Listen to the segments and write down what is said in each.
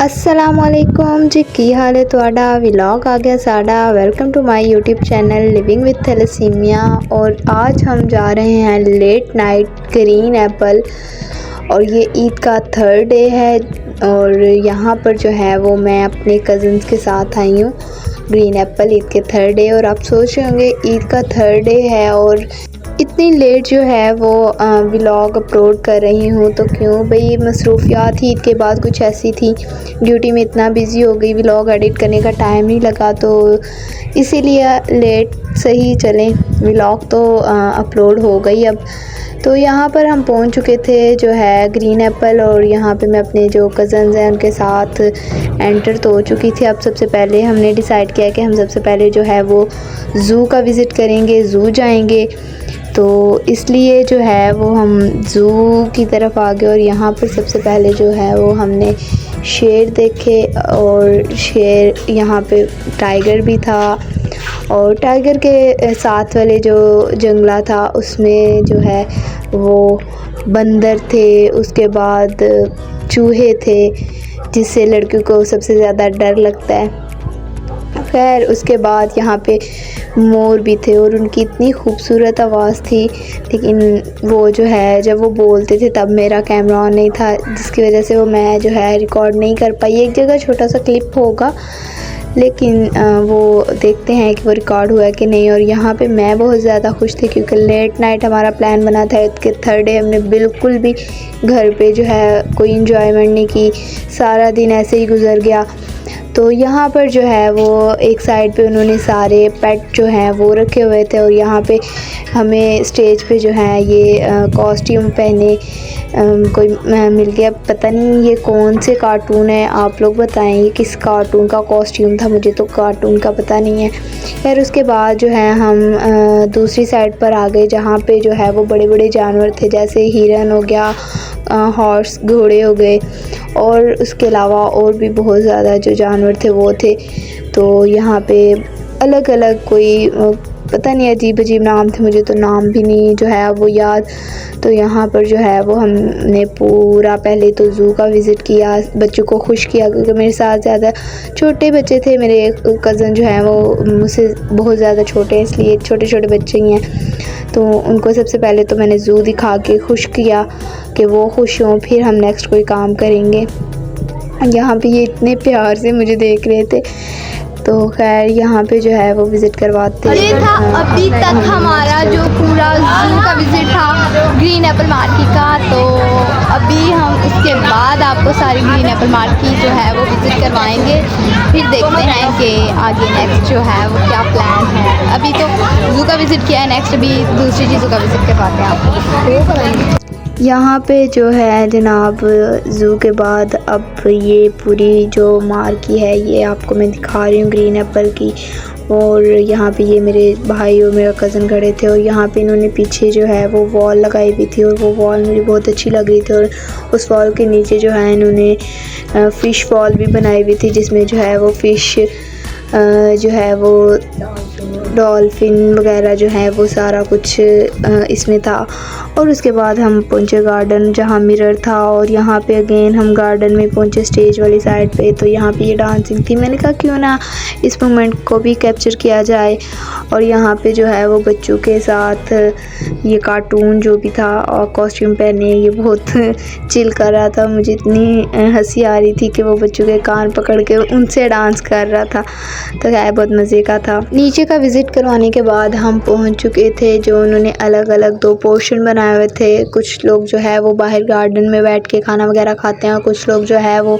असलामुअलैकुम जी, की हाल है तुहाडा। व्लॉग आ गया साडा। Welcome to my YouTube channel living with thalassemia. और आज हम जा रहे हैं लेट नाइट ग्रीन एप्पल, और ये ईद का थर्ड डे है। और यहाँ पर जो है वो मैं अपने कज़न्स के साथ आई हूँ ग्रीन एप्पल ईद के थर्ड डे। और आप सोच रहे होंगे ईद का थर्ड डे है और इतनी लेट जो है वो व्लॉग अपलोड कर रही हूँ, तो क्यों भाई, मसरूफियात ही ईद के बाद कुछ ऐसी थी, ड्यूटी में इतना बिज़ी हो गई, व्लॉग एडिट करने का टाइम नहीं लगा, तो इसीलिए लेट सही चलें, व्लॉग तो अपलोड हो गई अब। तो यहाँ पर हम पहुँच चुके थे जो है ग्रीन एप्पल, और यहाँ पे मैं अपने जो कज़न्स हैं उनके साथ एंटर तो हो चुकी थी। अब सबसे पहले हमने डिसाइड किया कि हम सबसे पहले जो है वो ज़ू का विज़िट करेंगे, ज़ू जाएंगे, तो इसलिए जो है वो हम ज़ू की तरफ आ गए। और यहाँ पर सबसे पहले जो है वो हमने शेर देखे, और शेर यहाँ पे टाइगर भी था, और टाइगर के साथ वाले जो जंगला था उसमें जो है वो बंदर थे, उसके बाद चूहे थे जिससे लड़कियों को सबसे ज़्यादा डर लगता है। खैर उसके बाद यहाँ पे मोर भी थे, और उनकी इतनी खूबसूरत आवाज़ थी, लेकिन वो जो है जब वो बोलते थे तब मेरा कैमरा ऑन नहीं था, जिसकी वजह से वो मैं जो है रिकॉर्ड नहीं कर पाई। एक जगह छोटा सा क्लिप होगा, लेकिन वो देखते हैं कि वो रिकॉर्ड हुआ है कि नहीं। और यहाँ पे मैं बहुत ज़्यादा खुश थी क्योंकि लेट नाइट हमारा प्लान बना था इसके थर्ड डे। हमने बिल्कुल भी घर पे जो है कोई इंजॉयमेंट नहीं की, सारा दिन ऐसे ही गुजर गया। तो यहाँ पर जो है वो एक साइड पे उन्होंने सारे पेट जो हैं वो रखे हुए थे, और यहाँ पे हमें स्टेज पे जो है ये कॉस्ट्यूम पहने कोई मिल गया। पता नहीं ये कौन से कार्टून है, आप लोग बताएं ये किस कार्टून का कॉस्ट्यूम था, मुझे तो कार्टून का पता नहीं है। फिर उसके बाद जो है हम दूसरी साइड पर आ गए जहाँ पे जो है वो बड़े बड़े जानवर थे, जैसे हिरन हो गया, हॉर्स घोड़े हो गए, और उसके अलावा और भी बहुत ज़्यादा जो जानवर थे वो थे। तो यहाँ पे अलग अलग कोई पता नहीं अजीब अजीब नाम थे, मुझे तो नाम भी नहीं जो है वो याद। तो यहाँ पर जो है वो हमने पूरा पहले तो ज़ू का विज़िट किया, बच्चों को खुश किया, क्योंकि मेरे साथ ज़्यादा छोटे बच्चे थे। मेरे कज़न जो हैं वो मुझसे बहुत ज़्यादा छोटे हैं, इसलिए छोटे छोटे बच्चे ही हैं, तो उनको सबसे पहले तो मैंने ज़ू दिखा के खुश किया कि वो खुश हों, फिर हम नेक्स्ट कोई काम करेंगे। यहाँ पे ये इतने प्यार से मुझे देख रहे थे, तो खैर यहाँ पे जो है वो विज़िट करवाते ये था अभी तक हमारा जो पूरा ज़ू का विज़िट था ग्रीन एप्पल मार्केट का। तो अभी हम इसके बाद आपको सारी ग्रीन एप्पल मार्केट जो है वो विज़िट करवाएंगे, फिर देखते हैं कि आगे नेक्स्ट जो है वो क्या प्लान है। अभी तो ज़ू का विज़िट किया है, नेक्स्ट अभी दूसरी चीज़ों का विज़िट करवाते हैं आपको। यहाँ पे जो है जनाब ज़ू के बाद अब ये पूरी जो मार्की है ये आपको मैं दिखा रही हूँ ग्रीन एप्पल की। और यहाँ पे ये मेरे भाई और मेरा कज़न खड़े थे, और यहाँ पे इन्होंने पीछे जो है वो वॉल लगाई हुई थी, और वो वॉल मुझे बहुत अच्छी लग रही थी। और उस वॉल के नीचे जो है इन्होंने फ़िश वॉल भी बनाई हुई थी, जिसमें जो है वो फ़िश जो है वो डॉल्फिन वगैरह जो है वो सारा कुछ इसमें था। और उसके बाद हम पहुँचे गार्डन जहाँ मिरर था, और यहाँ पे अगेन हम गार्डन में पहुँचे स्टेज वाली साइड पे। तो यहाँ पे ये डांसिंग थी, मैंने कहा क्यों ना इस मोमेंट को भी कैप्चर किया जाए। और यहाँ पे जो है वो बच्चों के साथ ये कार्टून जो भी था और कॉस्ट्यूम पहने ये बहुत चिल कर रहा था। मुझे इतनी हंसी आ रही थी कि वो बच्चों के कान पकड़ के उनसे डांस कर रहा था, तो खैर बहुत मज़े का था। नीचे का विज़िट करवाने के बाद हम पहुंच चुके थे, जो उन्होंने अलग अलग 2 पोर्शन बनाए हुए थे। कुछ लोग जो है वो बाहर गार्डन में बैठ के खाना वगैरह खाते हैं, और कुछ लोग जो है वो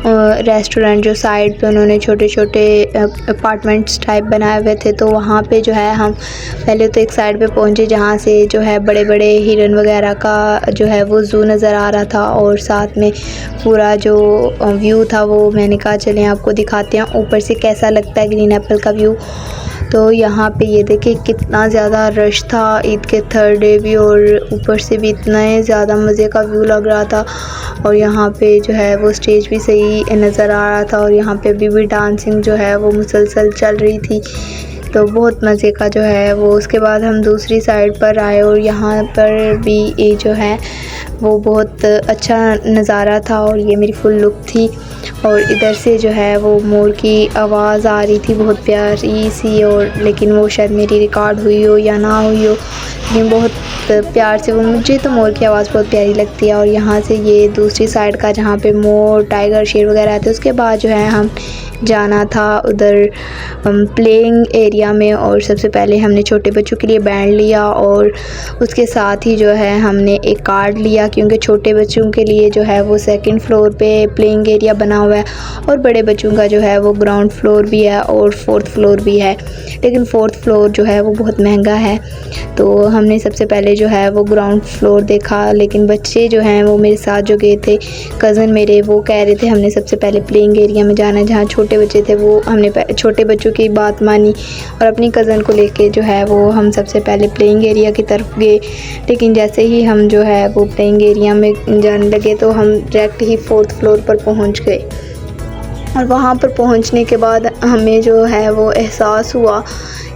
रेस्टोरेंट जो साइड पे उन्होंने छोटे छोटे अपार्टमेंट्स टाइप बनाए हुए थे, तो वहाँ पे जो है हम पहले तो एक साइड पे पहुँचे जहाँ से जो है बड़े बड़े हिरन वगैरह का जो है वो ज़ू नज़र आ रहा था, और साथ में पूरा जो व्यू था वो मैंने कहा चलें आपको दिखाते हैं ऊपर से कैसा लगता है ग्रीन एप्पल का व्यू। तो यहाँ पे ये देखिए कितना ज़्यादा रश था ईद के थर्ड डे भी, और ऊपर से भी इतना ज़्यादा मज़े का व्यू लग रहा था। और यहाँ पे जो है वो स्टेज भी सही नज़र आ रहा था, और यहाँ पे अभी भी डांसिंग जो है वो मुसलसल चल रही थी, तो बहुत मज़े का जो है वो। उसके बाद हम दूसरी साइड पर आए, और यहाँ पर भी ये जो है वो बहुत अच्छा नज़ारा था और ये मेरी फुल लुक थी। और इधर से जो है वो मोर की आवाज़ आ रही थी बहुत प्यारी सी, और लेकिन वो शायद मेरी रिकॉर्ड हुई हो या ना हुई हो, लेकिन बहुत प्यार से वो, मुझे तो मोर की आवाज़ बहुत प्यारी लगती है। और यहाँ से ये दूसरी साइड का जहाँ पे मोर, टाइगर, शेर वगैरह आते हैं, उसके बाद जो है हम जाना था उधर प्लेइंग एरिया में। और सबसे पहले हमने छोटे बच्चों के लिए बैंड लिया और उसके साथ ही जो है हमने एक कार्ड लिया, क्योंकि छोटे बच्चों के लिए जो है वो सेकंड फ्लोर पे प्लेइंग एरिया बना हुआ है और बड़े बच्चों का जो है वो ग्राउंड फ्लोर भी है और फोर्थ फ्लोर भी है, लेकिन फोर्थ फ्लोर जो है वो बहुत महंगा है। तो हमने सबसे पहले जो है वो ग्राउंड फ्लोर देखा, लेकिन बच्चे जो हैं वो मेरे साथ जो गए थे, कज़न मेरे, वो कह रहे थे हमने सबसे पहले प्लेइंग एरिया में जाना है। जहाँ छोटे बच्चे थे वो हमने छोटे बच्चों की बात मानी और अपनी कज़न को लेके जो है वो हम सबसे पहले प्लेइंग एरिया की तरफ गए। लेकिन जैसे ही हम जो है वो प्लेइंग एरिया में जाने लगे तो हम डायरेक्ट ही फोर्थ फ्लोर पर पहुंच गए। और वहाँ पर पहुँचने के बाद हमें जो है वो एहसास हुआ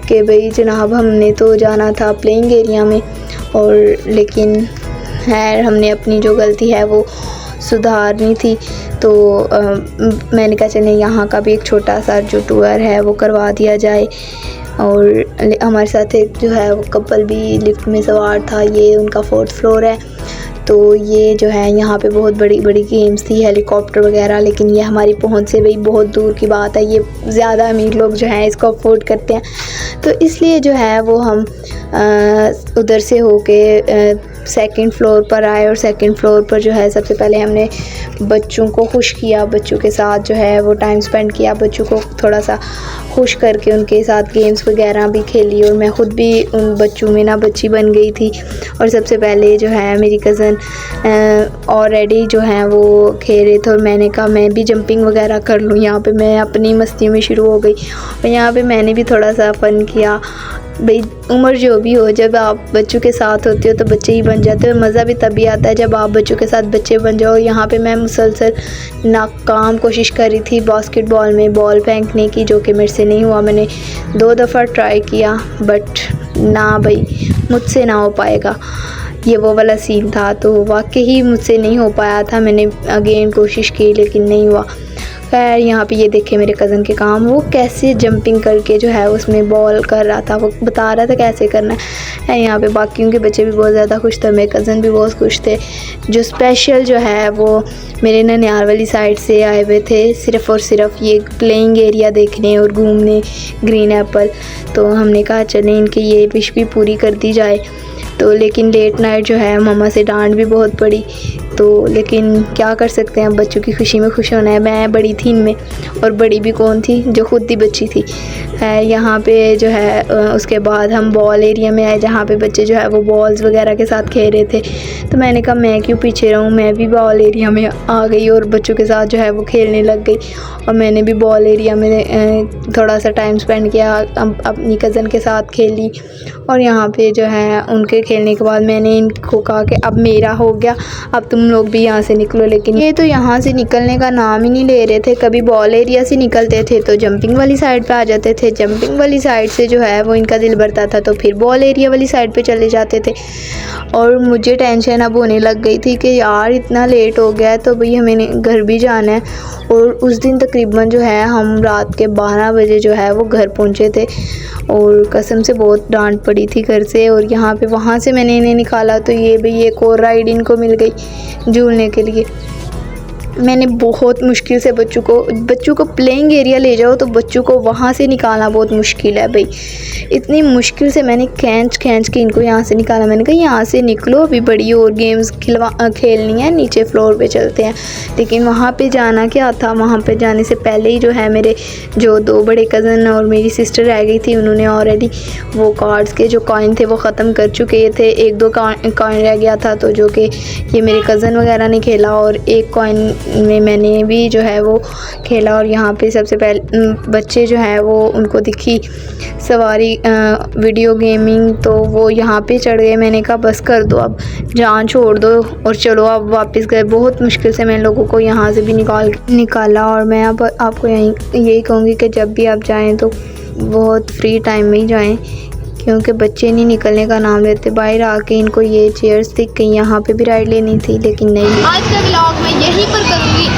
कि भाई जनाब हमने तो जाना था प्लेइंग एरिया में, और लेकिन खैर हमने अपनी जो गलती है वो सुधारनी थी। तो मैंने कहा चलें यहाँ का भी एक छोटा सा जो टूर है वो करवा दिया जाए। और हमारे साथ एक जो है वो कपल भी लिफ्ट में सवार था, ये उनका फोर्थ फ्लोर है। तो ये जो है यहाँ पे बहुत बड़ी बड़ी गेम्स थी, हेलीकॉप्टर वगैरह, लेकिन ये हमारी पहुँच से भाई बहुत दूर की बात है, ये ज़्यादा अमीर लोग जो हैं इसको अफोर्ड करते हैं। तो इसलिए जो है वो हम उधर से होके सेकंड फ्लोर पर आए। और सेकंड फ्लोर पर जो है सबसे पहले हमने बच्चों को खुश किया, बच्चों के साथ जो है वो टाइम स्पेंड किया, बच्चों को थोड़ा सा खुश करके उनके साथ गेम्स वगैरह भी खेली। और मैं ख़ुद भी उन बच्चों में ना बच्ची बन गई थी। और सबसे पहले जो है मेरी कज़न ऑलरेडी जो है वो खेल रहे थे और मैंने कहा मैं भी जंपिंग वगैरह कर लूँ। यहाँ पे मैं अपनी मस्ती में शुरू हो गई और यहाँ पे मैंने भी थोड़ा सा फ़न किया। भाई उम्र जो भी हो, जब आप बच्चों के साथ होते हो तो बच्चे ही बन जाते हो। मज़ा भी तभी आता है जब आप बच्चों के साथ बच्चे बन जाओ। यहाँ पे मैं मुसलसल नाकाम कोशिश कर रही थी बास्केटबॉल में बॉल फेंकने की, जो कि मेरे से नहीं हुआ। मैंने 2 दफ़ा ट्राई किया बट ना भाई मुझसे ना हो पाएगा, ये वो वाला सीन था। तो वाकई मुझसे नहीं हो पाया था, मैंने अगेन कोशिश की लेकिन नहीं हुआ। खैर यहाँ पे ये देखे मेरे कज़न के काम, वो कैसे जंपिंग करके जो है उसमें बॉल कर रहा था, वो बता रहा था कैसे करना है। यहाँ पे बाकियों के बच्चे भी बहुत ज़्यादा खुश थे, मेरे कज़न भी बहुत खुश थे, जो स्पेशल जो है वो मेरे ननिहाल वाली साइड से आए हुए थे सिर्फ़ और सिर्फ ये प्लेइंग एरिया देखने और घूमने ग्रीन एप्पल। तो हमने कहा चलें इनकी ये विश भी पूरी कर दी जाए। तो लेकिन लेट नाइट जो है मामा से डांट भी बहुत पड़ी, तो लेकिन क्या कर सकते हैं, बच्चों की खुशी में खुश होना है। मैं बड़ी थी इनमें, और बड़ी भी कौन थी, जो खुद ही बच्ची थी। यहाँ पे जो है उसके बाद हम बॉल एरिया में आए जहाँ पे बच्चे जो है वो बॉल्स वगैरह के साथ खेल रहे थे। तो मैंने कहा मैं क्यों पीछे रहूँ, मैं भी बॉल एरिया में आ गई और बच्चों के साथ जो है वो खेलने लग गई। और मैंने भी बॉल एरिया में थोड़ा सा टाइम स्पेंड किया, अपनी कज़न के साथ खेली। और यहाँ पे जो है उनके खेलने के बाद मैंने इनको कहा कि अब मेरा हो गया, अब तुम लोग भी यहाँ से निकलो। लेकिन ये तो यहाँ से निकलने का नाम ही नहीं ले रहे थे। कभी बॉल एरिया से निकलते थे तो जंपिंग वाली साइड पे आ जाते थे, जंपिंग वाली साइड से जो है वो इनका दिल भरता था तो फिर बॉल एरिया वाली साइड पे चले जाते थे। और मुझे टेंशन अब होने लग गई थी कि यार इतना लेट हो गया है तो भाई हमें घर भी जाना है। और उस दिन तकरीबन जो है हम रात के 12 बजे जो है वो घर पहुँचे थे और कसम से बहुत डांट पड़ी थी घर से। और यहाँ पे वहाँ से मैंने इन्हें निकाला तो ये भाई एक और राइड इनको मिल गई झूलने के लिए। मैंने बहुत मुश्किल से बच्चों को प्लेइंग एरिया ले जाओ तो बच्चों को वहाँ से निकालना बहुत मुश्किल है भाई। इतनी मुश्किल से मैंने खींच के इनको यहाँ से निकाला। मैंने कहा यहाँ से निकलो, अभी बड़ी और गेम्स खेलनी है, नीचे फ्लोर पे चलते हैं। लेकिन वहाँ पे जाना क्या था, वहाँ पे जाने से पहले ही जो है मेरे जो 2 बड़े कज़न और मेरी सिस्टर रह गई थी, उन्होंने ऑलरेडी वो कार्ड्स के जो कॉइन थे वो ख़त्म कर चुके थे। 1-2 कॉइन रह गया था तो जो कि ये मेरे कज़न वगैरह ने खेला और 1 कॉइन में मैंने भी जो है वो खेला। और यहाँ पे सबसे पहले बच्चे जो है वो उनको दिखी सवारी वीडियो गेमिंग, तो वो यहाँ पे चढ़ गए। मैंने कहा बस कर दो, अब जान छोड़ दो और चलो अब वापस गए। बहुत मुश्किल से मैंने लोगों को यहाँ से भी निकाला। और मैं अब आपको यही कहूँगी कि जब भी आप जाएँ तो बहुत फ्री टाइम में ही जाएँ, क्योंकि बच्चे नहीं निकलने का नाम लेते। बाहर आके इनको ये चेयर्स दिख गई, यहाँ पे भी राइड लेनी थी लेकिन नहीं। आज का व्लॉग मैं यहीं पर करूँगी।